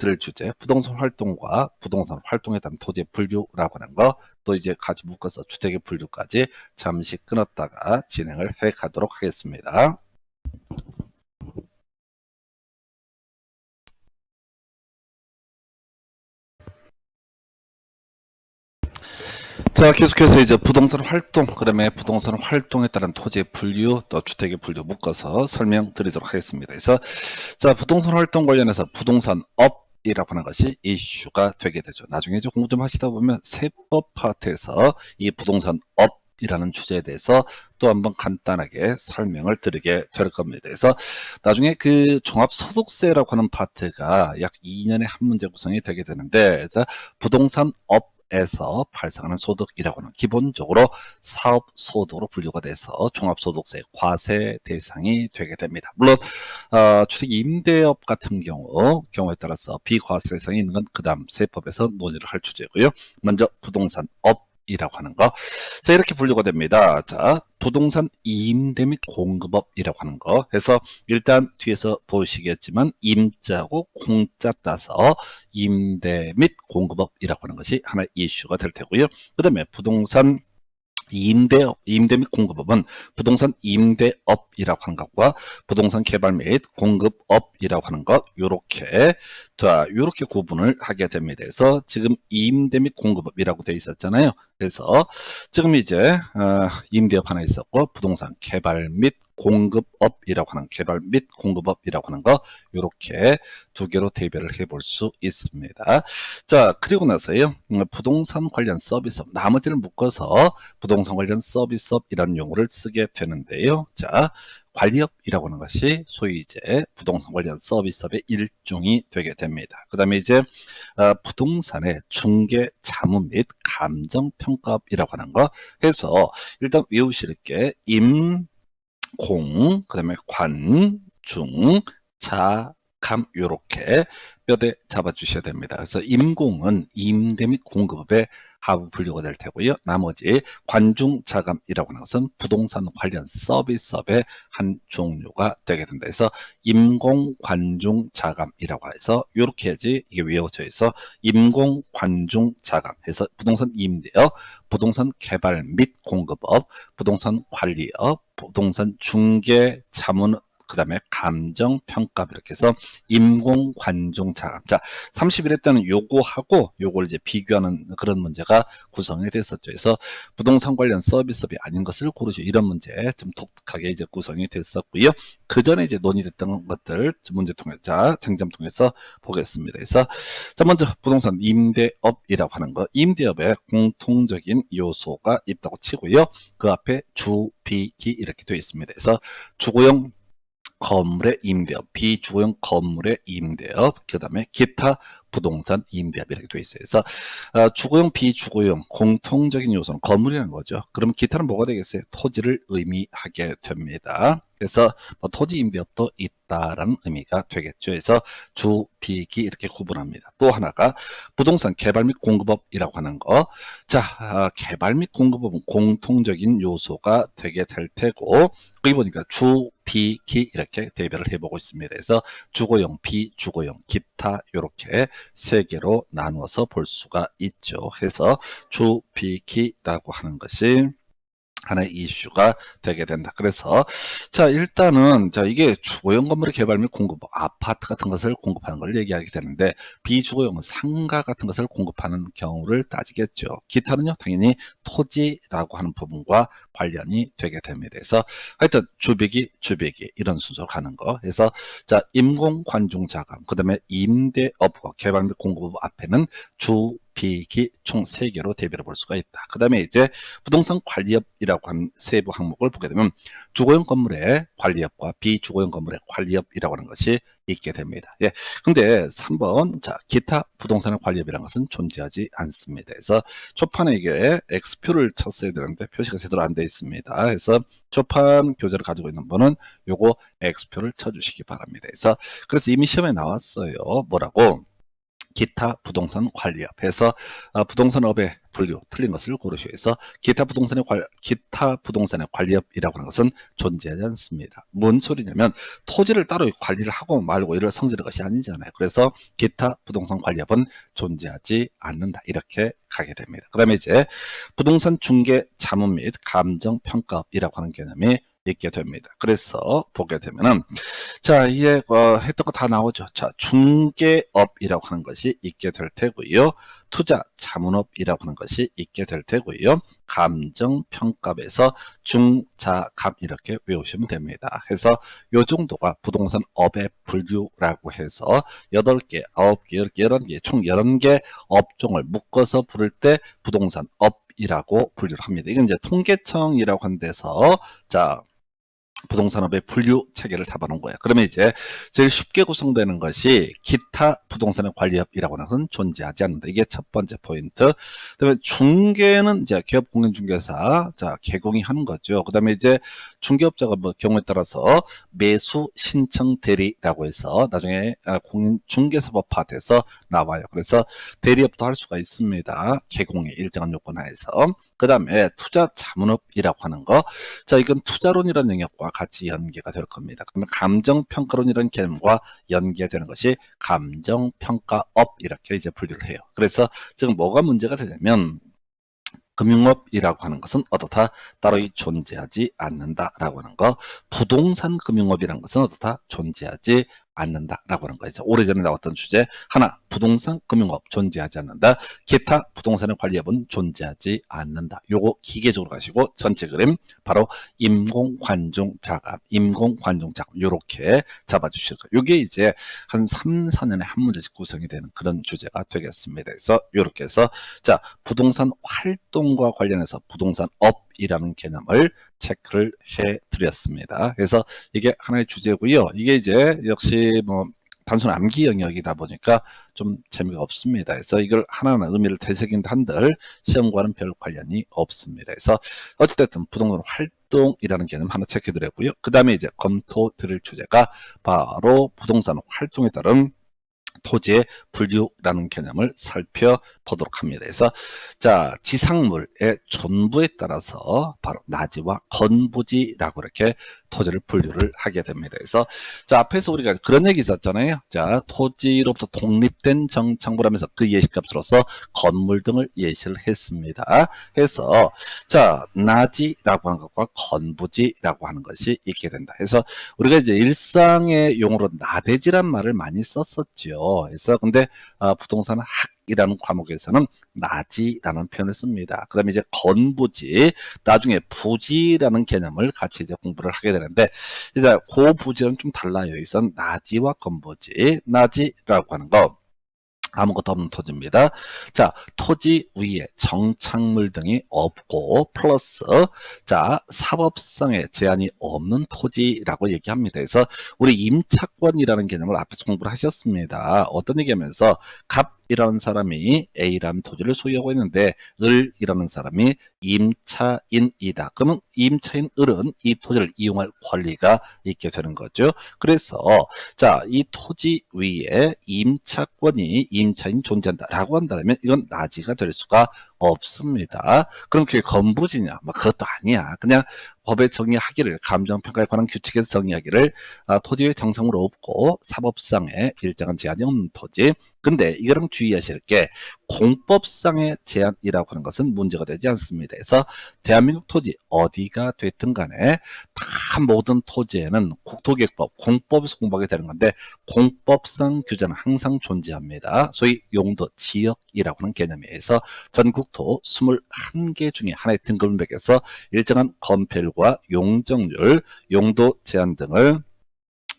들을 주제 부동산 활동과 부동산 활동에 따른 토지의 분류라고 하는 거, 또 이제 같이 묶어서 주택의 분류까지 잠시 끊었다가 진행을 해 가도록 하겠습니다. 자, 계속해서 이제 부동산 활동, 그다음에 부동산 활동에 따른 토지의 분류, 또 주택의 분류 묶어서 설명드리도록 하겠습니다. 그래서 자, 부동산 활동 관련해서 부동산 업이라고 하는 것이 이슈가 되게 되죠. 나중에 이제 공부 좀 하시다 보면 세법 파트에서 이 부동산 업이라는 주제에 대해서 또 한번 간단하게 설명을 드리게 될 겁니다. 그래서 나중에 그 종합소득세라고 하는 파트가 약 2년에 한 문제 구성이 되게 되는데, 자, 부동산 업 에서 발생하는 소득이라고 하는 기본적으로 사업소득으로 분류가 돼서 종합소득세 과세 대상이 되게 됩니다. 물론 주택 임대업 같은 경우에 따라서 비과세 대상이 있는 건 그 다음 세법에서 논의를 할 주제고요. 먼저 부동산 업이라고 하는 거, 자, 이렇게 분류가 됩니다. 자, 부동산 임대 및 공급업이라고 하는 거 해서 일단 뒤에서 보시겠지만 임자고 공자 따서 임대 및 공급업이라고 하는 것이 하나의 이슈가 될 테고요. 그 다음에 부동산 임대 및 공급업은 부동산 임대업이라고 하는 것과 부동산 개발 및 공급업이라고 하는 것, 요렇게 구분을 하게 됩니다. 그래서 지금 임대 및 공급업이라고 되어 있었잖아요. 그래서 지금 이제 임대업 하나 있었고 부동산 개발 및 공급업이라고 하는 거, 요렇게 두 개로 대별을 해볼 수 있습니다. 자, 그리고 나서요, 부동산 관련 서비스업, 나머지를 묶어서 부동산 관련 서비스업 이런 용어를 쓰게 되는데요. 자, 관리업이라고 하는 것이 소위 이제 부동산 관련 서비스업의 일종이 되게 됩니다. 그 다음에 이제 부동산의 중개, 자문 및 감정평가업이라고 하는 거 해서 일단 외우실 게 공, 그 다음에 관, 중, 자, 감, 요렇게 뼈대 잡아 주셔야 됩니다. 그래서 임공은 임대 및 공급업의 하부 분류가 될 테고요. 나머지 관중, 자감이라고 하는 것은 부동산 관련 서비스업의 한 종류가 되게 된다. 그래서 임공, 관중, 자감이라고 해서 이렇게 해야지 이게 외워져 있어. 임공, 관중, 자감 해서 부동산 임대업, 부동산 개발 및 공급업, 부동산 관리업, 부동산 중개, 자문, 그 다음에 감정평가, 이렇게 해서 임공, 관중, 자감. 자, 31회 때는 요거하고 요걸 이제 비교하는 그런 문제가 구성이 됐었죠. 그래서 부동산 관련 서비스업이 아닌 것을 고르죠. 이런 문제 좀 독특하게 이제 구성이 됐었고요. 그 전에 이제 논의됐던 것들 문제 통해, 자, 쟁점 통해서 보겠습니다. 그래서 자, 먼저 부동산 임대업이라고 하는 거, 임대업에 공통적인 요소가 있다고 치고요. 그 앞에 주, 비, 기 이렇게 되어 있습니다. 그래서 주거용 건물의 임대업, 비주거용 건물의 임대업, 그 다음에 기타 부동산 임대업 이렇게 되어 있어요. 그래서 주거용, 비주거용 공통적인 요소는 건물이라는 거죠. 그럼 기타는 뭐가 되겠어요? 토지를 의미하게 됩니다. 그래서 토지 임대업도 있다라는 의미가 되겠죠. 그래서 주, 비, 기 이렇게 구분합니다. 또 하나가 부동산 개발 및 공급업이라고 하는 거. 자, 개발 및 공급업은 공통적인 요소가 되게 될 테고, 여기 보니까 주, 비, 기 이렇게 대별을 해보고 있습니다. 그래서 주거용, 비주거용, 기타 이렇게 세 개로 나누어서 볼 수가 있죠. 해서 주, 비, 기라고 하는 것이 하나의 이슈가 되게 된다. 그래서 자, 일단은 자, 이게 주거용 건물의 개발 및 공급, 아파트 같은 것을 공급하는 걸 얘기하게 되는데, 비주거용은 상가 같은 것을 공급하는 경우를 따지겠죠. 기타는요, 당연히 토지라고 하는 부분과 관련이 되게 됩니다. 그래서 하여튼 주비기 이런 순서로 가는 거. 그래서 자, 임공, 관중, 자감, 그 다음에 임대업과 개발 및 공급 앞에는 주, 비기 총 3개로 대별해 볼 수가 있다. 그 다음에 이제 부동산 관리업이라고 하는 세부 항목을 보게 되면 주거용 건물의 관리업과 비주거용 건물의 관리업이라고 하는 것이 있게 됩니다. 예. 근데 3번, 자, 기타 부동산의 관리업이라는 것은 존재하지 않습니다. 그래서 초판에 이게 X표를 쳤어야 되는데 표시가 제대로 안 되어 있습니다. 그래서 초판 교재를 가지고 있는 분은 요거 X표를 쳐주시기 바랍니다. 그래서 이미 시험에 나왔어요. 뭐라고? 기타 부동산 관리업 해서 부동산업의 분류 틀린 것을 고르시오해서 기타 부동산의 관리업이라고 하는 것은 존재하지 않습니다. 뭔 소리냐면 토지를 따로 관리를 하고 말고 이를 성질의 것이 아니잖아요. 그래서 기타 부동산 관리업은 존재하지 않는다. 이렇게 가게 됩니다. 그 다음에 이제 부동산 중개 자문 및 감정 평가업이라고 하는 개념이 있게 됩니다. 그래서 보게 되면은 자, 이제 했던 거 다 나오죠. 자, 중개업이라고 하는 것이 있게 될 테고요. 투자 자문업이라고 하는 것이 있게 될 테고요. 감정평가에서 중자감 이렇게 외우시면 됩니다. 해서 요 정도가 부동산 업의 분류라고 해서 8개, 9개, 10개, 11개, 총 11개 업종을 묶어서 부를 때 부동산 업이라고 분류를 합니다. 이건 이제 통계청이라고 하는 데서 자, 부동산업의 분류 체계를 잡아놓은 거예요. 그러면 이제 제일 쉽게 구성되는 것이 기타 부동산의 관리업이라고 하는 것은 존재하지 않는다. 이게 첫 번째 포인트. 그다음에 중개는 이제 기업공인중개사 자 개공이 하는 거죠. 그다음에 이제 중개업자가 뭐 경우에 따라서 매수 신청 대리라고 해서 나중에 공인중개사법화돼서 나와요. 그래서 대리업도 할 수가 있습니다. 개공의 일정한 요건 하에서. 그 다음에 투자 자문업이라고 하는 거. 자, 이건 투자론이라는 영역과 같이 연계가 될 겁니다. 그러면 감정평가론이라는 개념과 연계가 되는 것이 감정평가업 이렇게 이제 분류를 해요. 그래서 지금 뭐가 문제가 되냐면 금융업이라고 하는 것은 어떻다? 따로 존재하지 않는다라고 하는 거. 부동산 금융업이라는 것은 어떻다? 존재하지 않는다라고 하는 거죠. 오래전에 나왔던 주제 하나, 부동산 금융업 존재하지 않는다. 기타 부동산의 관리업은 존재하지 않는다. 요거 기계적으로 가시고 전체 그림 바로 임공관중자감, 임공관중자감 요렇게 잡아주실 거예요. 요게 이제 한 3, 4년에 한 문제씩 구성이 되는 그런 주제가 되겠습니다. 그래서 요렇게 해서 자, 부동산 활동과 관련해서 부동산업이라는 개념을 체크를 해 드렸습니다. 그래서 이게 하나의 주제고요. 이게 이제 역시 뭐 단순 암기 영역이다 보니까 좀 재미가 없습니다. 그래서 이걸 하나하나 의미를 되새긴다 한들 시험과는 별 관련이 없습니다. 그래서 어찌됐든 부동산 활동이라는 개념 하나 체크해 드렸고요. 그 다음에 이제 검토 드릴 주제가 바로 부동산 활동에 따른 토지의 분류라는 개념을 살펴보도록 합니다. 그래서 자, 지상물의 존부에 따라서 바로 나지와 건부지라고 이렇게 토지를 분류를 하게 됩니다. 그래서 자, 앞에서 우리가 그런 얘기 있었잖아요. 자, 토지로부터 독립된 정착물하면서 그 예시값으로서 건물 등을 예시를 했습니다. 해서 자, 나지라고 하는 것과 건부지라고 하는 것이 있게 된다. 그래서 우리가 이제 일상의 용어로 나대지란 말을 많이 썼었죠. 그래서 근데 부동산 학이라는 과목에서는 나지라는 표현을 씁니다. 그 다음에 이제 건부지, 나중에 부지라는 개념을 같이 이제 공부를 하게 되는데, 이제 고부지는 좀 달라요. 여기서 나지와 건부지, 나지라고 하는 거. 아무것도 없는 토지입니다. 자, 토지 위에 정착물 등이 없고 플러스 자, 사법상의 제한이 없는 토지라고 얘기합니다. 그래서 우리 임차권이라는 개념을 앞에서 공부를 하셨습니다. 어떤 얘기하면서 갑이라는 사람이 A라는 토지를 소유하고 있는데 을이라는 사람이 임차인이다. 그러면 임차인 을은 이 토지를 이용할 권리가 있게 되는 거죠. 그래서 자, 이 토지 위에 임차권이 임차인 존재한다라고 한다면 이건 나지가 될 수가 없습니다. 그럼 그게 건부지냐? 뭐 그것도 아니야. 그냥 법에 정의하기를 감정평가에 관한 규칙에서 정의하기를 토지의 정상으로 없고 사법상의 일정한 제한이 없는 토지. 근데 이거랑 주의하실 게 공법상의 제한이라고 하는 것은 문제가 되지 않습니다. 그래서 대한민국 토지 어디가 됐든 간에 다 모든 토지에는 국토기획법, 공법에서 공부하게 되는 건데 공법상 규제는 항상 존재합니다. 소위 용도 지역이라고 하는 개념에서 전국토 21개 중에 하나의 등급을 매겨서 일정한 건폐율과 용적률, 용도 제한 등을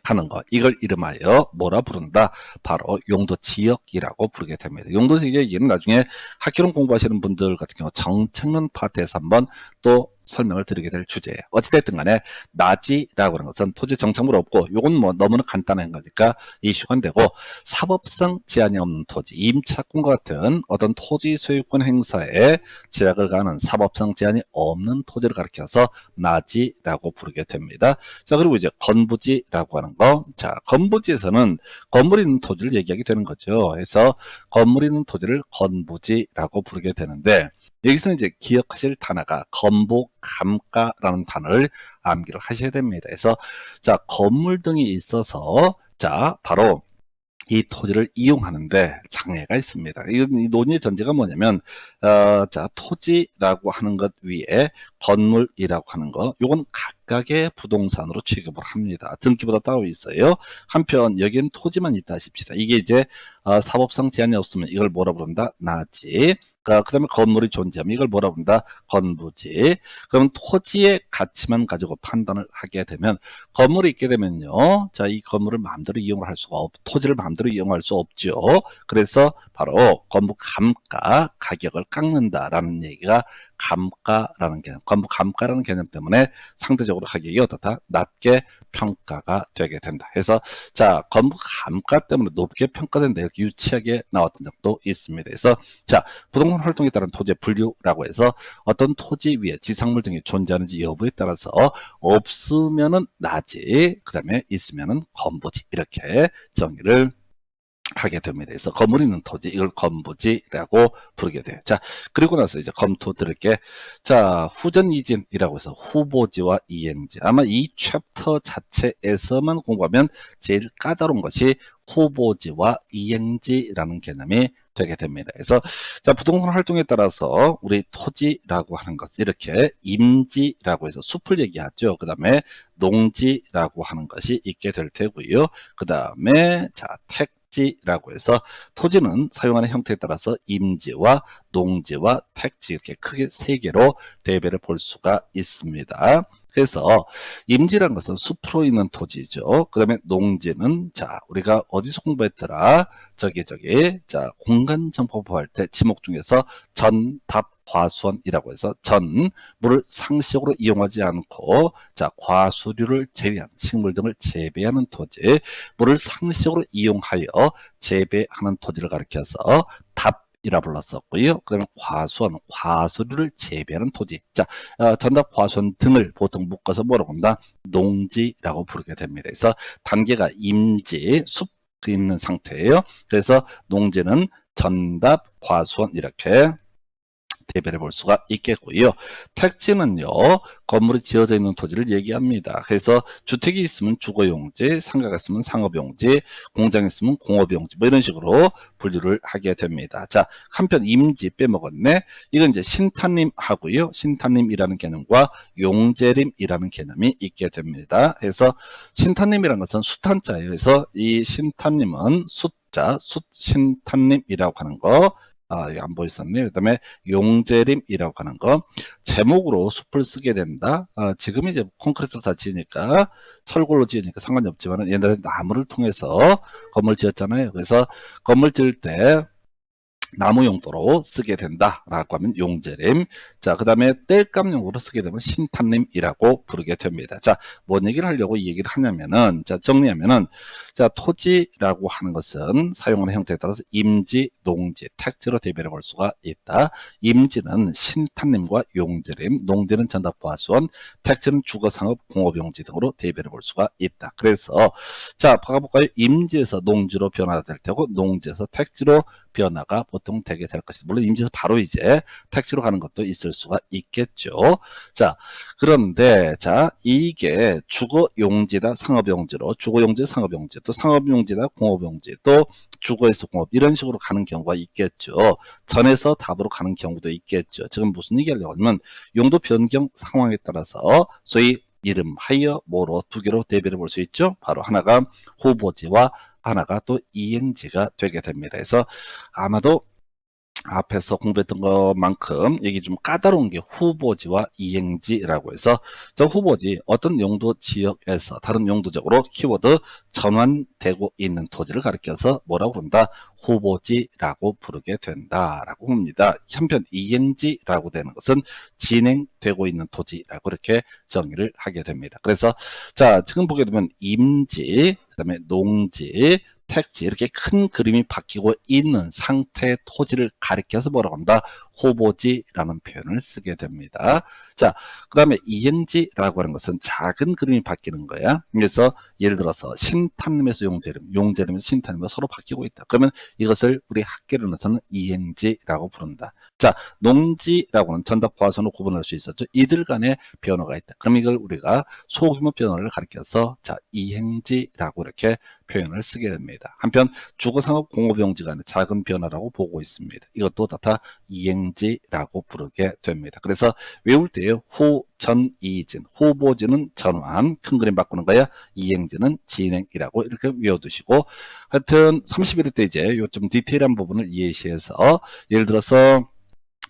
하는 것, 이걸 이름하여 뭐라 부른다? 바로 용도 지역이라고 부르게 됩니다. 용도 지역은 나중에 학교론 공부하시는 분들 같은 경우 정책론 파트에서 한번 또 설명을 드리게 될 주제예요. 어찌됐든 간에 나지라고 하는 것은 토지 정착물 없고 요건 뭐 너무나 간단한 거니까 이슈가 안 되고 사법성 제한이 없는 토지, 임차권과 같은 어떤 토지 소유권 행사에 제약을 가하는 사법성 제한이 없는 토지를 가리켜서 나지라고 부르게 됩니다. 자, 그리고 이제 건부지라고 하는 거. 자, 건부지에서는 건물 있는 토지를 얘기하게 되는 거죠. 그래서 건물 있는 토지를 건부지라고 부르게 되는데 여기서 이제 기억하실 단어가 건부감가라는 단어를 암기를 하셔야 됩니다. 그래서 자, 건물 등이 있어서 자, 바로 이 토지를 이용하는데 장애가 있습니다. 이 논의의 전제가 뭐냐면 자, 토지라고 하는 것 위에 건물이라고 하는 거 요건 각각의 부동산으로 취급을 합니다. 등기보다 따로 있어요. 한편 여기는 토지만 있다 하십시다. 이게 이제 사법상 제한이 없으면 이걸 뭐라 부른다? 나지. 그 다음에 건물이 존재하면 이걸 뭐라 부른다? 건부지. 그럼 토지의 가치만 가지고 판단을 하게 되면 건물이 있게 되면요. 자, 이 건물을 마음대로 이용을 할 수가 토지를 마음대로 이용할 수 없죠. 그래서 바로 건부 감가, 가격을 깎는다라는 얘기가 감가라는 개념, 건부 감가라는 개념 때문에 상대적으로 가격이 어떻다? 낮게 평가가 되게 된다. 그래서 자, 건부 감가 때문에 높게 평가된다. 이렇게 유치하게 나왔던 적도 있습니다. 그래서 자, 부동산 활동에 따른 토지의 분류라고 해서 어떤 토지 위에 지상물 등이 존재하는지 여부에 따라서 없으면은 나지, 그 다음에 있으면은 건부지 이렇게 정의를 하게 됩니다. 그래서 건물 있는 토지 이걸 건부지라고 부르게 돼요. 자, 그리고 나서 이제 검토 드릴게. 자, 후전 이진이라고 해서 후보지와 이행지. 아마 이 챕터 자체에서만 공부하면 제일 까다로운 것이 후보지와 이행지라는 개념이 되게 됩니다. 그래서 자, 부동산 활동에 따라서 우리 토지라고 하는 것 이렇게 임지라고 해서 숲을 얘기하죠. 그 다음에 농지라고 하는 것이 있게 될 테고요. 그 다음에 자, 택지라고 해서 토지는 사용하는 형태에 따라서 임지와 농지와 택지 이렇게 크게 세 개로 대별해 볼 수가 있습니다. 그래서 임지라는 것은 숲으로 있는 토지죠. 그 다음에 농지는 자, 우리가 어디서 공부했더라? 저기 자, 공간정보법 할 때 지목 중에서 전답 과수원이라고 해서 전, 물을 상식으로 이용하지 않고 자, 과수류를 제외한 식물 등을 재배하는 토지, 물을 상식으로 이용하여 재배하는 토지를 가리켜서 답 이라 불렀었고요. 그 다음에 과수원, 과수류를 재배하는 토지. 자, 전답 과수원 등을 보통 묶어서 뭐라고 합니다? 농지라고 부르게 됩니다. 그래서 단계가 임지, 숲 있는 상태예요. 그래서 농지는 전답, 과수원 이렇게 대별해 볼 수가 있겠고요. 택지는요, 건물이 지어져 있는 토지를 얘기합니다. 그래서 주택이 있으면 주거용지, 상가가 있으면 상업용지, 공장이 있으면 공업용지, 뭐 이런 식으로 분류를 하게 됩니다. 자, 한편 임지 빼먹었네. 이건 이제 신탄림 하고요. 신탄림이라는 개념과 용재림이라는 개념이 있게 됩니다. 그래서 신탄림이라는 것은 숫한자예요. 그래서 이 신탄림은 숫자, 신탄림이라고 하는 거, 안 보였었네요. 그 다음에 용재림이라고 하는 거 제목으로 숲을 쓰게 된다. 지금 이제 콘크리트로 다 지으니까 철골로 지으니까 상관이 없지만 옛날에 나무를 통해서 건물 지었잖아요. 그래서 건물 지을 때 나무 용도로 쓰게 된다라고 하면 용재림. 자, 그 다음에 땔감용으로 쓰게 되면 신탄림이라고 부르게 됩니다. 자, 뭔 얘기를 하려고 이 얘기를 하냐면은, 자, 정리하면은, 자, 토지라고 하는 것은 사용하는 형태에 따라서 임지, 농지, 택지로 대별해 볼 수가 있다. 임지는 신탄림과 용재림, 농지는 전답과수원, 택지는 주거상업, 공업용지 등으로 대별해 볼 수가 있다. 그래서, 자, 봐볼까요? 임지에서 농지로 변화될 테고, 농지에서 택지로 변화가 보통 되게 될 것이다. 물론 임지에서 바로 이제 택지로 가는 것도 있을 수가 있겠죠. 자, 그런데 자, 이게 주거용지다 상업용지로, 주거용지 상업용지, 또 상업용지다 공업용지, 또 주거에서 공업 이런 식으로 가는 경우가 있겠죠. 전에서 답으로 가는 경우도 있겠죠. 지금 무슨 얘기하려고 하냐면 용도 변경 상황에 따라서 소위 이름 하여 뭐로 두 개로 대별해 볼 수 있죠. 바로 하나가 후보지와 하나가 또 이행지가 되게 됩니다. 그래서 아마도 앞에서 공부했던 것만큼 이게 좀 까다로운 게 후보지와 이행지라고 해서 저 후보지 어떤 용도 지역에서 다른 용도적으로 키워드 전환되고 있는 토지를 가리켜서 뭐라고 부른다? 후보지라고 부르게 된다라고 합니다. 한편 이행지라고 되는 것은 진행되고 있는 토지라고 이렇게 정의를 하게 됩니다. 그래서 자 지금 보게 되면 임지, 그다음에 농지, 택지 이렇게 큰 그림이 바뀌고 있는 상태의 토지를 가리켜서 뭐라고 한다? 호보지라는 표현을 쓰게 됩니다. 자, 그 다음에 이행지라고 하는 것은 작은 그림이 바뀌는 거야. 그래서 예를 들어서 신탄림에서 용재림, 용재림에서 신탄림으로 서로 바뀌고 있다. 그러면 이것을 우리 학계론에서는 이행지라고 부른다. 자, 농지라고는 전답 보아선으로 구분할 수 있었죠. 이들 간에 변화가 있다. 그럼 이걸 우리가 소규모 변화를 가리켜서 자, 이행지라고 이렇게 표현을 쓰게 됩니다. 한편 주거상업 공업용지 간의 작은 변화라고 보고 있습니다. 이것도 다 이행지라고 부르게 됩니다. 그래서 외울 때요. 호, 전, 이진. 호보지는 전환, 큰 그림 바꾸는 거야. 이행지는 진행이라고 이렇게 외워두시고 하여튼 31일 때 이제 요 좀 디테일한 부분을 예시해서 예를 들어서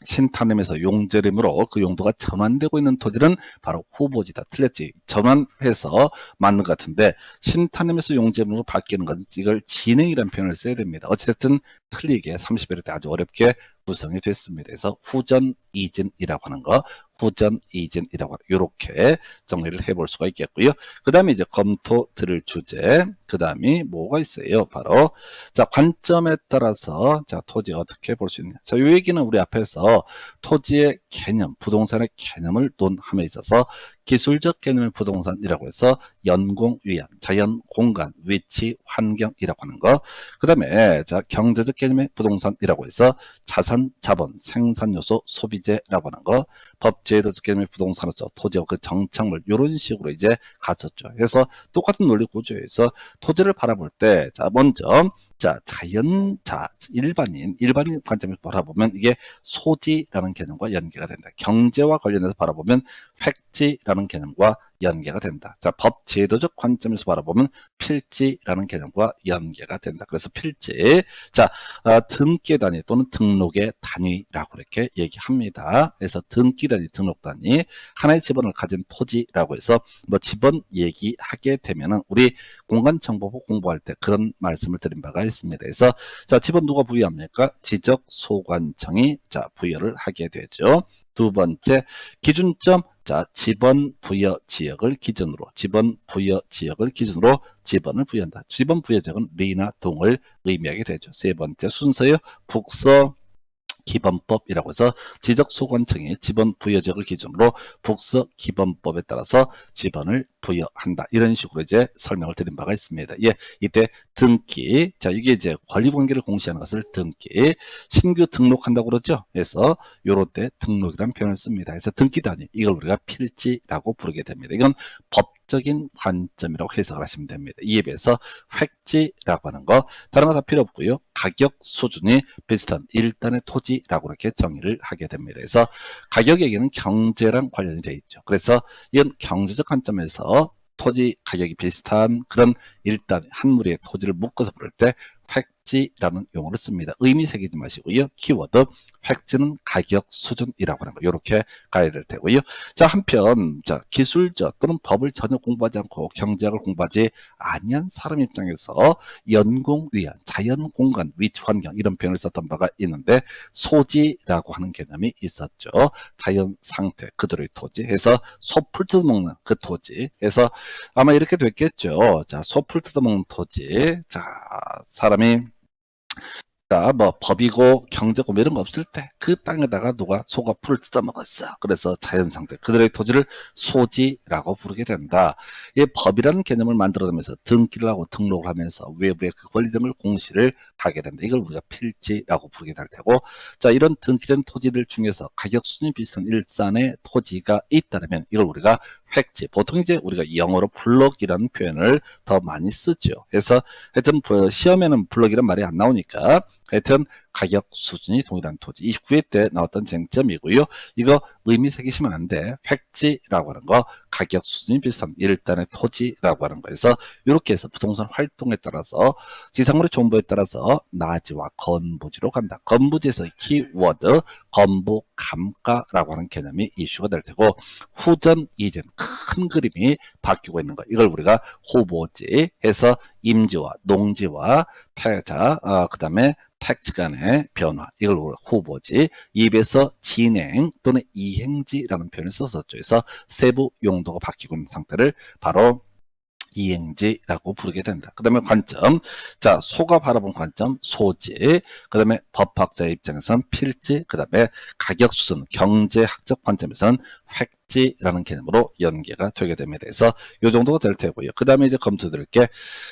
신탄림에서 용재림으로 그 용도가 전환되고 있는 토지는 바로 후보지다. 틀렸지. 전환해서 맞는 것 같은데 신탄림에서 용재림으로 바뀌는 건 이걸 진행이라는 표현을 써야 됩니다. 어찌됐든 틀리게 30일 때 아주 어렵게 구성이 됐습니다. 그래서 후전 이진이라고 하는 거, 후전 이진이라고 하는 이렇게 정리를 해볼 수가 있겠고요. 그 다음에 이제 검토 들을 주제, 그 다음이 뭐가 있어요? 바로 자 관점에 따라서 자 토지 어떻게 볼 수 있느냐. 자, 이 얘기는 우리 앞에서 토지의 개념, 부동산의 개념을 논함에 있어서 기술적 개념의 부동산이라고 해서 연공 위한, 자연 공간, 위치, 환경이라고 하는 거. 그 다음에 자 경제적 개념의 부동산이라고 해서 자산, 자본, 생산 요소, 소비재라고 하는 거. 법제도적 개념의 부동산으로서 토지와 그 정착물 이런 식으로 이제 갔었죠. 그래서 똑같은 논리 구조에서 토지를 바라볼 때 자 먼저 자 일반인 관점에서 바라보면 이게 소지라는 개념과 연계가 된다. 경제와 관련해서 바라보면 획지라는 개념과 연계가 된다. 자, 법 제도적 관점에서 바라보면 필지라는 개념과 연계가 된다. 그래서 필지, 자, 등기 단위 또는 등록의 단위라고 이렇게 얘기합니다. 그래서 등기 단위, 등록 단위, 하나의 지번을 가진 토지라고 해서 뭐 지번 얘기하게 되면은 우리 공간정보법 공부할 때 그런 말씀을 드린 바가 있습니다. 그래서 자, 지번 누가 부여합니까? 지적소관청이 자 부여를 하게 되죠. 두 번째 기준점, 자 지번 부여 지역을 기준으로 지번을 부여한다. 지번 부여 지역은 리나 동을 의미하게 되죠. 세 번째 순서요. 북서 기본법이라고 해서 지적소관청이 지번 부여지역을 기준으로 북서 기본법에 따라서 지번을 부여한다. 이런 식으로 이제 설명을 드린 바가 있습니다. 예, 이때 등기, 자 이게 이제 권리관계를 공시하는 것을 등기, 신규 등록한다고 그러죠. 그래서 요럴 때 등록이라는 표현을 씁니다. 그래서 등기 단위, 이걸 우리가 필지라고 부르게 됩니다. 이건 법적인 관점이라고 해석을 하시면 됩니다. 이에 비해서 획지라고 하는 거 다른 거 다 필요 없고요. 가격 수준이 비슷한 일단의 토지라고 이렇게 정의를 하게 됩니다. 그래서 가격 얘기는 경제랑 관련이 되어 있죠. 그래서 이건 경제적 관점에서 토지 가격이 비슷한 그런 일단 한 무리의 토지를 묶어서 부를 때 획지라는 용어를 씁니다. 의미 새기지 마시고요. 키워드 획지는 가격 수준이라고 하는 거 이렇게 가야 될 테고요. 자 한편 자 기술적 또는 법을 전혀 공부하지 않고 경제학을 공부하지 아니한 사람 입장에서 연공 위한, 자연 공간, 위치 환경 이런 표현을 썼던 바가 있는데 소지라고 하는 개념이 있었죠. 자연 상태 그대로의 토지 해서 소풀 뜯어먹는 그 토지 해서 아마 이렇게 됐겠죠. 자 소풀 뜯어먹는 토지, 자 사람이 뭐 법이고 경제고 뭐 이런 거 없을 때 그 땅에다가 누가 소가 풀을 뜯어먹었어. 그래서 자연상태 그들의 토지를 소지라고 부르게 된다. 이 법이라는 개념을 만들어내면서 등기를 하고 등록을 하면서 외부의 그 권리 등을 공시를 하게 된다. 이걸 우리가 필지라고 부르게 될 테고, 자 이런 등기된 토지들 중에서 가격 수준이 비슷한 일산의 토지가 있다면 이걸 우리가 획지, 보통 이제 우리가 영어로 블럭이라는 표현을 더 많이 쓰죠. 그래서 하여튼 시험에는 블럭이란 말이 안 나오니까 하여튼 가격 수준이 동일한 토지. 29회 때 나왔던 쟁점이고요. 이거 의미 새기시면 안 돼. 획지라고 하는 거, 가격 수준이 비슷한 일단의 토지라고 하는 거에서 이렇게 해서 부동산 활동에 따라서 지상물의 정보에 따라서 나지와 건부지로 간다. 건부지에서 키워드 건부 감가라고 하는 개념이 이슈가 될 테고, 후전 이전 큰 그림이 바뀌고 있는 거, 이걸 우리가 호보지 해서 임지와 농지와 그 다음에 택지 간의 변화, 이걸 호보지, 입에서 진행 또는 이행지라는 표현을 썼었죠. 그래서 세부 용도가 바뀌고 있는 상태를 바로 이행지라고 부르게 된다. 그 다음에 관점, 자, 소가 바라본 관점 소지, 그 다음에 법학자의 입장에서는 필지, 그 다음에 가격 수준 경제학적 관점에서는 획지라는 개념으로 연계가 되게 됩니다. 그래서 이 정도가 될 테고요. 그 다음에 이제 검토 드릴게,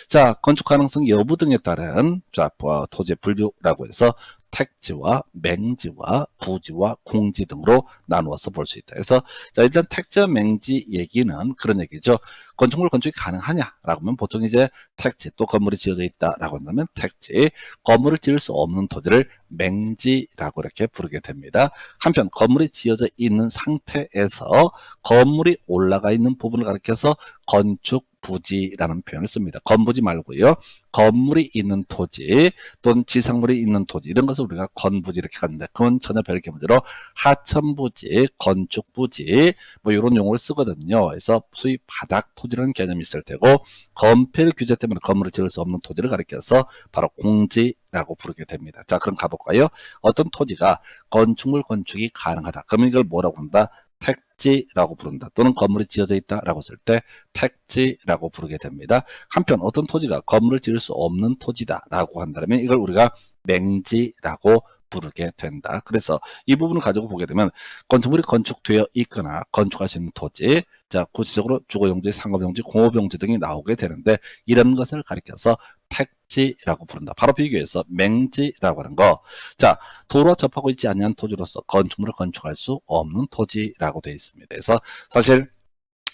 자, 건축 가능성 여부 등에 따른 자, 토지의 분류라고 해서 택지와 맹지와 부지와 공지 등으로 나누어서 볼 수 있다. 그래서 자, 일단 택지와 맹지 얘기는 그런 얘기죠. 건축물 건축이 가능하냐라고 하면 보통 이제 택지, 또 건물이 지어져 있다라고 한다면 택지, 건물을 지을 수 없는 토지를 맹지라고 이렇게 부르게 됩니다. 한편 건물이 지어져 있는 상태에서 건물이 올라가 있는 부분을 가리켜서 건축 부지라는 표현을 씁니다. 건부지 말고요. 건물이 있는 토지 또는 지상물이 있는 토지, 이런 것을 우리가 건부지 이렇게 하는데, 그건 전혀 별개 문제로 하천부지, 건축부지 뭐 이런 용어를 쓰거든요. 그래서 소위 바닥 토지라는 개념이 있을 테고, 건폐율 규제 때문에 건물을 지을 수 없는 토지를 가리켜서 바로 공지라고 부르게 됩니다. 자, 그럼 가볼까요? 어떤 토지가 건축물 건축이 가능하다, 그러면 이걸 뭐라고 한다? 택지라고 부른다. 또는 건물이 지어져 있다라고 했을 때 택지라고 부르게 됩니다. 한편 어떤 토지가 건물을 지을 수 없는 토지다라고 한다면 이걸 우리가 맹지라고 부르게 된다. 그래서 이 부분을 가지고 보게 되면 건축물이 건축되어 있거나 건축할 수 있는 토지, 자, 구체적으로 주거용지, 상업용지, 공업용지 등이 나오게 되는데, 이런 것을 가리켜서 택지라고 부른다. 바로 비교해서 맹지라고 하는 거, 자, 도로와 접하고 있지 않은 토지로서 건축물을 건축할 수 없는 토지라고 되어 있습니다. 그래서 사실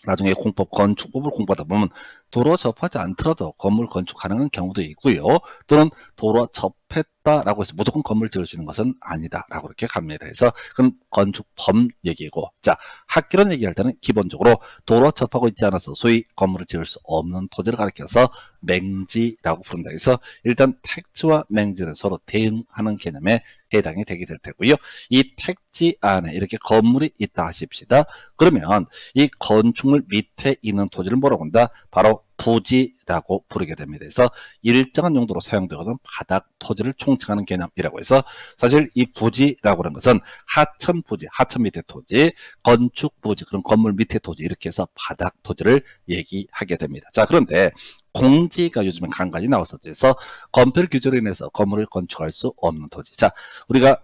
나중에 공법 건축법을 공부하다 보면 도로와 접하지 않더라도 건물 건축 가능한 경우도 있고요. 또는 도로와 접했다라고 해서 무조건 건물 지을 수 있는 것은 아니다라고 이렇게 갑니다. 그래서 그건 건축법 얘기고, 자, 학기론 얘기할 때는 기본적으로 도로와 접하고 있지 않아서 소위 건물을 지을 수 없는 토지를 가리켜서 맹지라고 부른다. 그래서 일단 택지와 맹지는 서로 대응하는 개념에 해당이 되게 될 테고요. 이 택지 안에 이렇게 건물이 있다 하십시다. 그러면 이 건축물 밑에 있는 토지를 뭐라고 한다? 바로 부지라고 부르게 됩니다. 그래서 일정한 용도로 사용되거든 바닥 토지를 총칭하는 개념이라고 해서, 사실 이 부지라고 하는 것은 하천 부지, 하천 밑에 토지, 건축 부지, 그런 건물 밑에 토지, 이렇게 해서 바닥 토지를 얘기하게 됩니다. 자, 그런데 공지가 요즘에 간간히 나왔었죠. 그래서 건폐율 규제로 인해서 건물을 건축할 수 없는 토지. 자, 우리가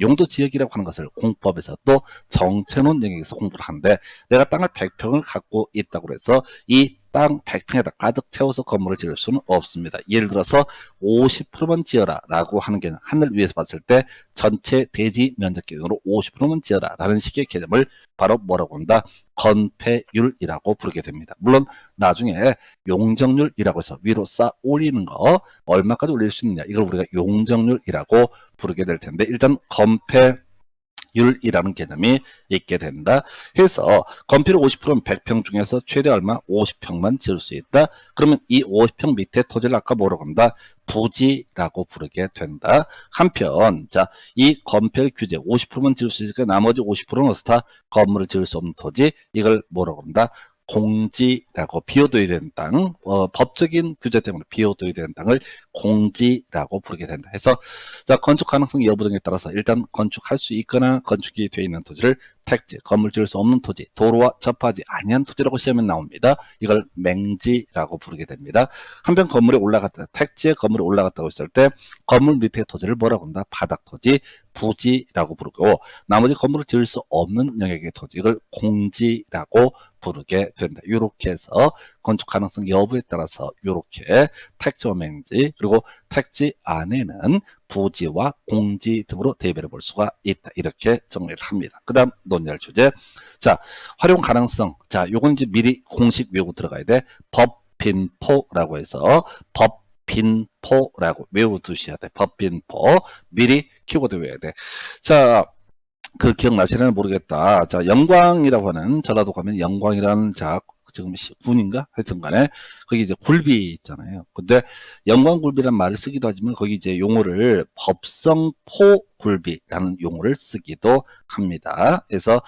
용도 지역이라고 하는 것을 공법에서 또 정체론 영역에서 공부를 하는데, 내가 땅을 100평을 갖고 있다고 해서 이 땅 100평에다 가득 채워서 건물을 지을 수는 없습니다. 예를 들어서 50%만 지어라 라고 하는 개념, 하늘 위에서 봤을 때 전체 대지 면적 기준으로 50%만 지어라 라는 식의 개념을 바로 뭐라고 한다? 건폐율이라고 부르게 됩니다. 물론 나중에 용적률이라고 해서 위로 쌓아 올리는 거, 얼마까지 올릴 수 있느냐, 이걸 우리가 용적률이라고 부르게 될 텐데, 일단 건폐율이라는 개념이 있게 된다. 해서 건폐율 50%면 100평 중에서 최대 얼마? 50평만 지을 수 있다. 그러면 이 50평 밑에 토지를 아까 뭐라고 한다? 부지라고 부르게 된다. 한편 자, 이 건폐율 규제 50%만 지을 수 있으니까 나머지 50%는 어디서 다 건물을 지을 수 없는 토지, 이걸 뭐라고 한다? 공지라고, 비워둬야 되는 땅, 법적인 규제 때문에 비워둬야 되는 땅을 공지라고 부르게 된다. 해서 자, 건축 가능성 여부 등에 따라서 일단 건축할 수 있거나 건축이 되어 있는 토지를 택지, 건물 지을 수 없는 토지, 도로와 접하지 아니한 토지라고 시험에 나옵니다. 이걸 맹지라고 부르게 됩니다. 한편 건물에 올라갔다, 택지에 건물이 올라갔다고 했을 때 건물 밑에 토지를 뭐라고 한다? 바닥 토지, 부지라고 부르고, 나머지 건물을 지을 수 없는 영역의 토지, 이걸 공지라고 부르게 된다. 이렇게 해서 건축 가능성 여부에 따라서 이렇게 택지와 맹지, 그리고 택지 안에는 부지와 공지 등으로 대비를 볼 수가 있다. 이렇게 정리를 합니다. 그 다음 논의할 주제, 자, 활용 가능성. 자, 요건 이제 미리 공식 외우고 들어가야 돼. 법빈포라고 해서 법 법빈포라고 외워두셔야 돼. 법빈포. 미리 키워드 외워야 돼. 자, 그 기억나시려나 모르겠다. 자, 영광이라고 하는, 전라도 가면 영광이라는, 자, 지금 군인가? 하여튼 간에, 거기 이제 굴비 있잖아요. 근데 영광굴비란 말을 쓰기도 하지만, 거기 이제 용어를 법성포굴비라는 용어를 쓰기도 합니다. 그래서,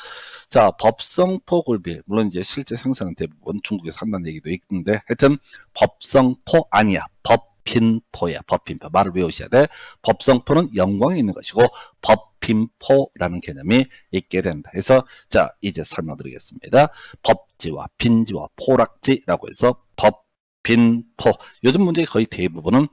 자, 법성포굴비. 물론 이제 실제 생산은 대부분 중국에서 한다는 얘기도 있는데, 하여튼, 법성포 아니야. 법빈포야. 법빈포. 말을 외우셔야 돼. 법성포는 영광이 있는 것이고, 법빈포라는 개념이 있게 된다. 그래서 자, 이제 설명드리겠습니다. 법지와 빈지와 포락지라고 해서 법빈포. 요즘 문제 거의 대부분은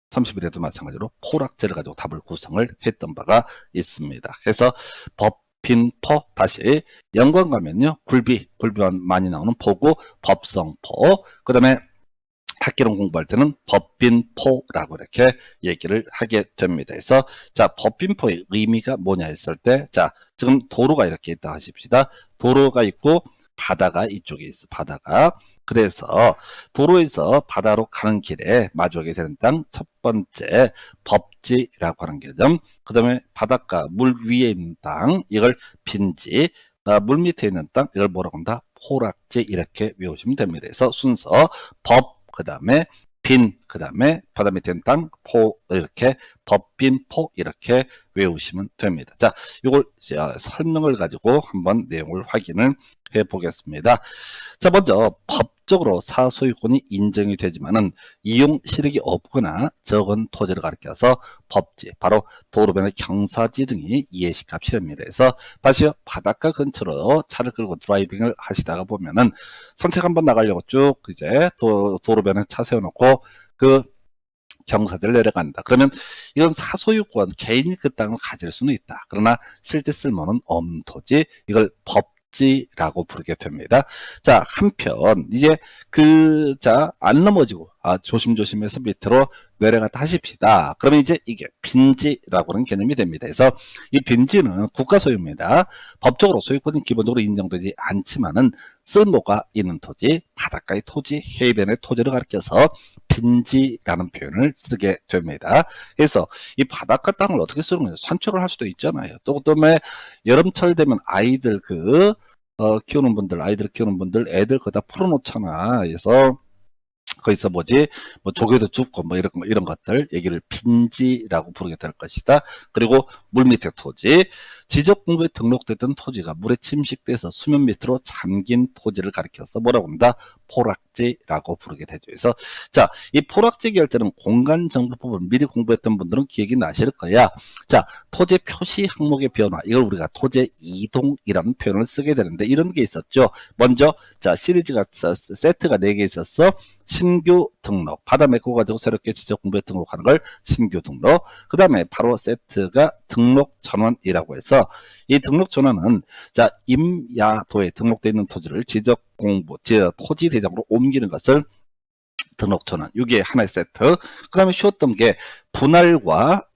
30일에도 마찬가지로 포락지를 가지고 답을 구성을 했던 바가 있습니다. 그래서 법빈포, 다시 영광 가면요, 굴비만 많이 나오는 포고 법성포, 그 다음에 학개론 공부할 때는 법빈포라고 이렇게 얘기를 하게 됩니다. 그래서 자, 법빈포의 의미가 뭐냐 했을 때, 자, 지금 도로가 이렇게 있다 하십시다. 도로가 있고 바다가 이쪽에 있어. 바다가. 그래서 도로에서 바다로 가는 길에 마주하게 되는 땅, 첫 번째 법지라고 하는 개념, 그 다음에 바닷가 물 위에 있는 땅, 이걸 빈지, 물 밑에 있는 땅, 이걸 뭐라고 한다? 포락지. 이렇게 외우시면 됩니다. 그래서 순서 법, 그 다음에 빈, 그 다음에 바다 밑에 있는 땅, 포, 이렇게 법빈포 이렇게 외우시면 됩니다. 자, 이걸 설명을 가지고 한번 내용을 확인을 해 보겠습니다. 자, 먼저 법적으로 사소유권이 인정이 되지만은 이용 실익이 없거나 적은 토지를 가리켜서 법지, 바로 도로변의 경사지 등이 이해식 값이 됩니다. 그래서 다시요, 바닷가 근처로 차를 끌고 드라이빙을 하시다가 보면은 산책 한번 나가려고 쭉 이제 도로변에 차 세워놓고 그 경사지를 내려간다. 그러면 이건 사소유권, 개인이 그 땅을 가질 수는 있다. 그러나 실제 쓸모는 없는 토지, 이걸 법지라고 부르게 됩니다. 자, 한편 이제 안 넘어지고 조심조심해서 밑으로 내려갔다 하십시다. 그러면 이제 이게 빈지라고 하는 개념이 됩니다. 그래서 이 빈지는 국가 소유입니다. 법적으로 소유권이 기본적으로 인정되지 않지만은 쓸모가 있는 토지, 바닷가의 토지, 해변의 토지를 가리켜서 빈지라는 표현을 쓰게 됩니다. 그래서 이 바닷가 땅을 어떻게 쓰는 거예요? 산책을 할 수도 있잖아요. 또 그다음에 여름철 되면 아이들 키우는 분들, 애들 거기다 풀어놓잖아. 그래서 거기서 뭐 조개도 줍고 이런 것들 얘기를 빈지라고 부르게 될 것이다. 그리고 물밑의 토지, 지적공부에 등록됐던 토지가 물에 침식돼서 수면 밑으로 잠긴 토지를 가리켜서 뭐라고 합니다? 포락지라고 부르게 되죠. 그래서 자, 이 포락지 얘기할 때는 공간정보법을 미리 공부했던 분들은 기억이 나실 거야. 자, 토지 표시 항목의 변화, 이걸 우리가 토지 이동이라는 표현을 쓰게 되는데 이런 게 있었죠. 먼저 자, 시리즈가 세트가 4개 있었어. 신규 등록, 바다 메고 가지고 새롭게 지적공부에 등록하는 걸 신규 등록, 그 다음에 바로 세트가 등록 전환이라고 해서 이 등록 전환은 자, 임야도에 등록되어 있는 토지를 지적공부, 토지 대장으로 옮기는 것을 등록 전환, 이게 하나의 세트. 그 다음에 쉬웠던 게 분할과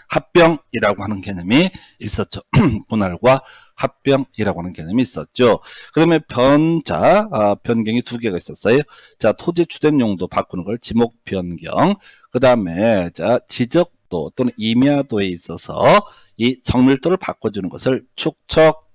합병이라고 하는 개념이 있었죠. 분할과 합병이라고 하는 개념이 있었죠. 그 다음에 변경이 2개가 있었어요. 자, 토지 주된 용도 바꾸는 걸 지목 변경, 그 다음에 자, 지적도 또는 임야도에 있어서 이 정밀도를 바꿔주는 것을 축척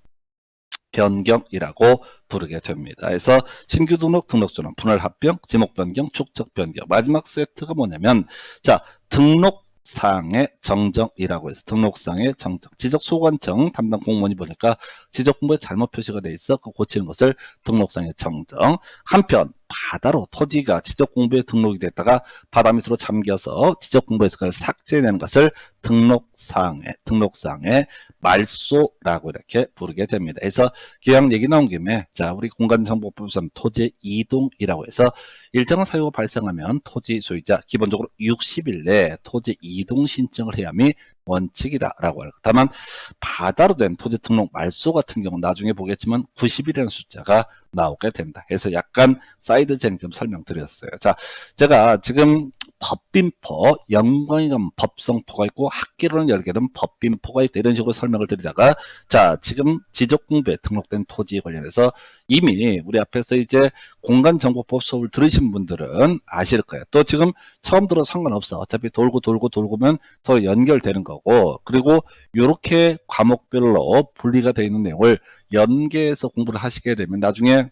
변경이라고 부르게 됩니다. 그래서 신규 등록, 등록 전환, 분할 합병, 지목 변경, 축척 변경. 마지막 세트가 뭐냐면 자, 등록상의 정정이라고 해서 등록상의 정정, 지적소관청 담당 공무원이 보니까 지적공부에 잘못 표시가 돼 있어 그 고치는 것을 등록상의 정정. 한편 바다로 토지가 지적공부에 등록이 됐다가 바다 밑으로 잠겨서 지적공부에서 그걸 삭제되는 것을 등록상의 말소라고 이렇게 부르게 됩니다. 그래서 기왕 얘기 나온 김에 자, 우리 공간정보법에서는 토지 이동이라고 해서 일정한 사유가 발생하면 토지 소유자 기본적으로 60일 내에 토지 이동 신청을 해야만이 원칙이다라고 하고, 다만 바다로 된 토지 등록 말소 같은 경우는 나중에 보겠지만 90일이라는 숫자가 나오게 된다. 그래서 약간 사이드 쟁점 설명드렸어요. 자, 제가 지금 법빈포, 연관이 가면 법성포가 있고 학기로는 열게 되면 법빈포가 있다. 이런 식으로 설명을 드리다가 자, 지금 지적공부에 등록된 토지에 관련해서 이미 우리 앞에서 이제 공간정보법 수업을 들으신 분들은 아실 거예요. 또 지금 처음 들어 상관없어. 어차피 돌고면 서로 연결되는 거고, 그리고 이렇게 과목별로 분리가 되어 있는 내용을 연계해서 공부를 하시게 되면 나중에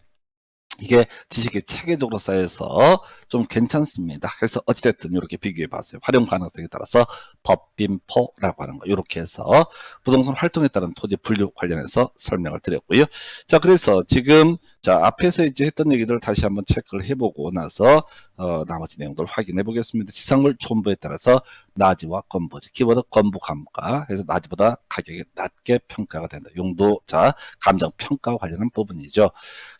이게 지식이 체계적으로 쌓여서 좀 괜찮습니다. 그래서 어찌됐든 이렇게 비교해 봤어요. 활용 가능성에 따라서 법빈포라고 하는 거 이렇게 해서 부동산 활동에 따른 토지 분류 관련해서 설명을 드렸고요. 자, 그래서 지금 자 앞에서 이제 했던 얘기들 다시 한번 체크를 해보고 나서 나머지 내용들 확인해 보겠습니다. 지상물 촌부에 따라서 나지와 건보지, 키워드 건보 감가 해서 나지보다 가격이 낮게 평가가 된다. 용도자 감정 평가와 관련한 부분이죠.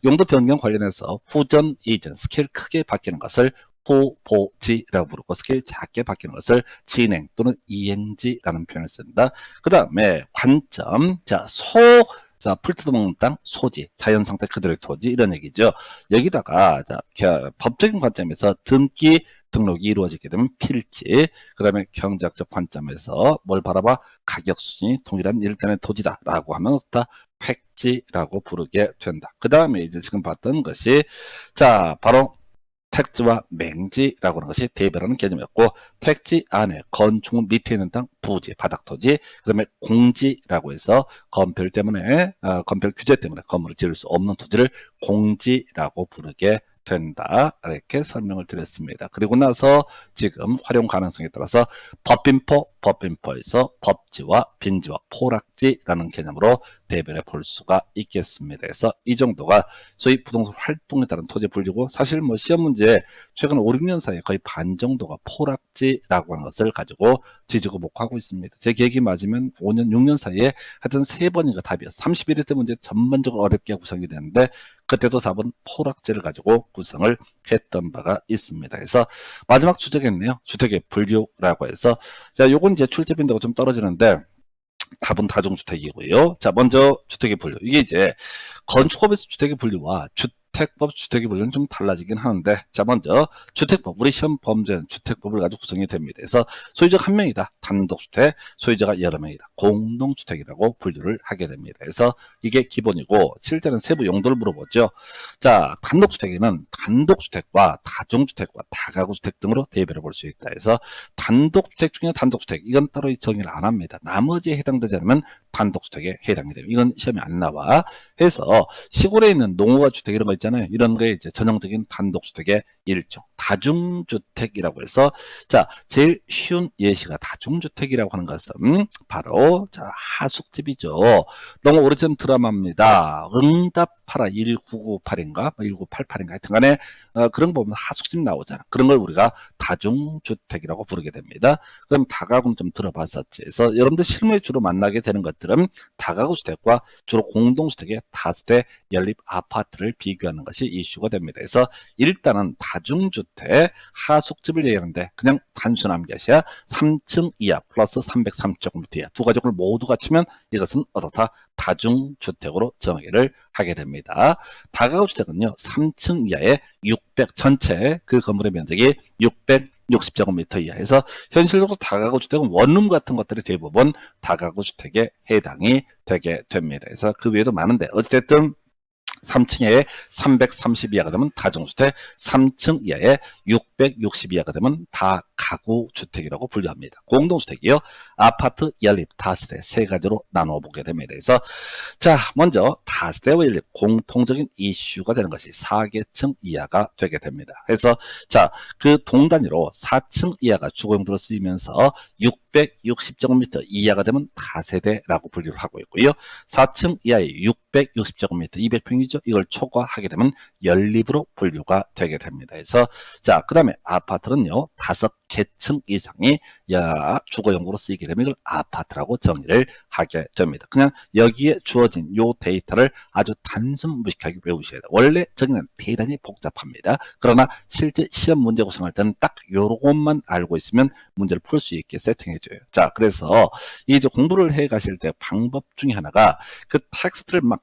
용도 변경 관련해서 후전, 이전, 스케일 크게 바뀌는 것을 후보지라고 부르고 스케일 작게 바뀌는 것을 진행 또는 이행지라는 표현을 쓴다. 그 다음에 관점, 자, 풀 뜯어먹는 땅, 소지, 자연상태 그대로의 토지 이런 얘기죠. 여기다가 자, 법적인 관점에서 등기 등록이 이루어지게 되면 필지, 그 다음에 경제학적 관점에서 뭘 바라봐? 가격 수준이 동일한 일단의 토지다라고 하면 어떻다? 획지라고 부르게 된다. 그 다음에 이제 지금 봤던 것이 자 바로 택지와 맹지라고 하는 것이 대별하는 개념이었고, 택지 안에 건축물 밑에 있는 땅 부지, 바닥토지, 그 다음에 공지라고 해서 건별 때문에 건별 규제 때문에 건물을 지을 수 없는 토지를 공지라고 부르게 된다. 이렇게 설명을 드렸습니다. 그리고 나서 지금 활용 가능성에 따라서 법빈포에서 법지와 빈지와 포락지라는 개념으로 대별해 볼 수가 있겠습니다. 그래서 이 정도가 소위 부동산 활동에 따른 토지 분류고, 사실 뭐 시험 문제 최근 5, 6년 사이에 거의 반 정도가 포락지라고 하는 것을 가지고 지지고 복하고 있습니다. 제 계획이 맞으면 5년, 6년 사이에 하여튼 3번인가 답이요. 31회 때 문제 전반적으로 어렵게 구성이 되는데 그때도 답은 포락지를 가지고 구성을 했던 바가 있습니다. 그래서 마지막 주제겠네요. 주택의 분류라고 해서 자, 요건 이제 출제 빈도가 좀 떨어지는데 답은 다중주택이고요. 자, 먼저 주택의 분류. 이게 이제 건축법에서 주택의 분류와 주택법 주택의 분류는 좀 달라지긴 하는데, 자, 먼저 주택법, 우리 시험 범죄는 주택법을 가지고 구성이 됩니다. 그래서 소유자가 한 명이다, 단독주택, 소유자가 여러 명이다, 공동주택이라고 분류를 하게 됩니다. 그래서 이게 기본이고, 실제는 세부 용도를 물어보죠. 자, 단독주택에는 단독주택과 다중주택과 다가구주택 등으로 대별해 볼 수 있다. 그래서 단독주택 중에 단독주택, 이건 따로 정의를 안 합니다. 나머지에 해당되지 않으면 단독주택에 해당이 됩니다. 이건 시험에 안 나와. 해서 시골에 있는 농어가 주택 이런 거 있잖아요. 이런 거에 이제 전형적인 단독주택의 일종, 다중주택이라고 해서 자, 제일 쉬운 예시가 다중주택이라고 하는 것은 바로 자, 하숙집이죠. 너무 오래전 드라마입니다. 응답하라 1998인가 1988인가 하여튼 간에 그런 거 보면 하숙집 나오잖아. 그런 걸 우리가 다중주택이라고 부르게 됩니다. 그럼 다가구는 좀 들어봤었지. 그래서 여러분들 실무에 주로 만나게 되는 것들은 다가구주택과 주로 공동주택의 다세대 연립 아파트를 비교하는 것이 이슈가 됩니다. 그래서 일단은 다중주택 하숙집을 얘기하는데 그냥 단순한 것이 아니라 3층 이하 플러스 303제곱미터 이하 두 가족을 모두 갖추면 이것은 어떻다? 다중주택으로 정의를 하게 됩니다. 다가구주택은요 3층 이하의 600 전체 그 건물의 면적이 660제곱미터 이하에서 현실적으로 다가구주택은 원룸 같은 것들이 대부분 다가구주택에 해당이 되게 됩니다. 그래서 그 외에도 많은데 어쨌든 3층 이하에 330 이하가 되면 다중주택, 3층 이하에 660 이하가 되면 다가구주택이라고 분류합니다. 공동주택이요. 아파트, 연립, 다세대 세 가지로 나누어 보게 됩니다. 그래서 자, 먼저 다세대와 연립 공통적인 이슈가 되는 것이 4계층 이하가 되게 됩니다. 그래서 자, 그 동단위로 4층 이하가 주거용도로 쓰이면서 660제곱미터 이하가 되면 다세대라고 분류를 하고 있고요. 4층 이하의 660제곱미터 200평이죠. 이걸 초과하게 되면 연립으로 분류가 되게 됩니다. 그래서 자, 그 다음에 아파트는요 5계층 이상이 주거 용도로 쓰이게 되면 이걸 아파트라고 정의를 하게 됩니다. 그냥 여기에 주어진 요 데이터를 아주 단순 무식하게 외우셔야 돼요. 원래 정의는 대단히 복잡합니다. 그러나 실제 시험 문제 구성할 때는 딱 요것만 알고 있으면 문제를 풀 수 있게 세팅해줘요. 자, 그래서 이제 공부를 해 가실 때 방법 중에 하나가 그 텍스트를 막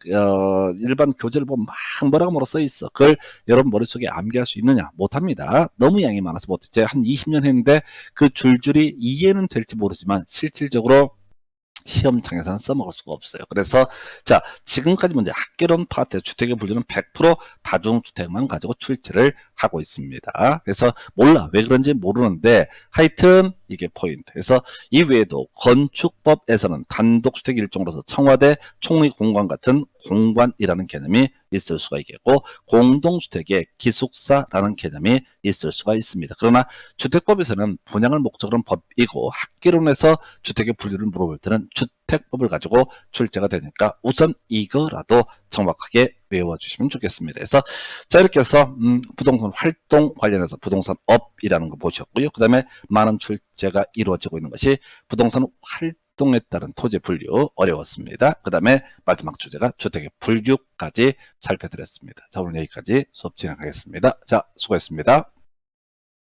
일반 교재를 보면 막 뭐라고 써 있어. 그걸 여러분 머릿속에 암기할 수 있느냐? 못합니다. 너무 양이 많아서 못해. 제가 한 20년 했는데 그 줄줄이 이해는 될지 모르지만 실질적으로 시험장에서는 써먹을 수가 없어요. 그래서 자, 지금까지 문제 학개론 파트 주택의 분류는 100% 다중주택만 가지고 출제를 하고 있습니다. 그래서 몰라, 왜 그런지 모르는데 하여튼 이게 포인트. 그래서 이외에도 건축법에서는 단독주택 일종으로서 청와대 총리공관 같은 공관이라는 개념이 있을 수가 있겠고, 공동주택의 기숙사라는 개념이 있을 수가 있습니다. 그러나 주택법에서는 분양을 목적으로 는 법이고, 학개론에서 주택의 분류를 물어볼 때는 주택법을 가지고 출제가 되니까 우선 이거라도 정확하게 외워주시면 좋겠습니다. 그래서 자, 이렇게 해서 부동산 활동 관련해서 부동산 업이라는 거 보셨고요. 그 다음에 많은 출제가 이루어지고 있는 것이 부동산 활동에 따른 토지 분류 어려웠습니다. 그 다음에 마지막 주제가 주택의 분류까지 살펴드렸습니다. 자, 오늘 여기까지 수업 진행하겠습니다. 자, 수고했습니다.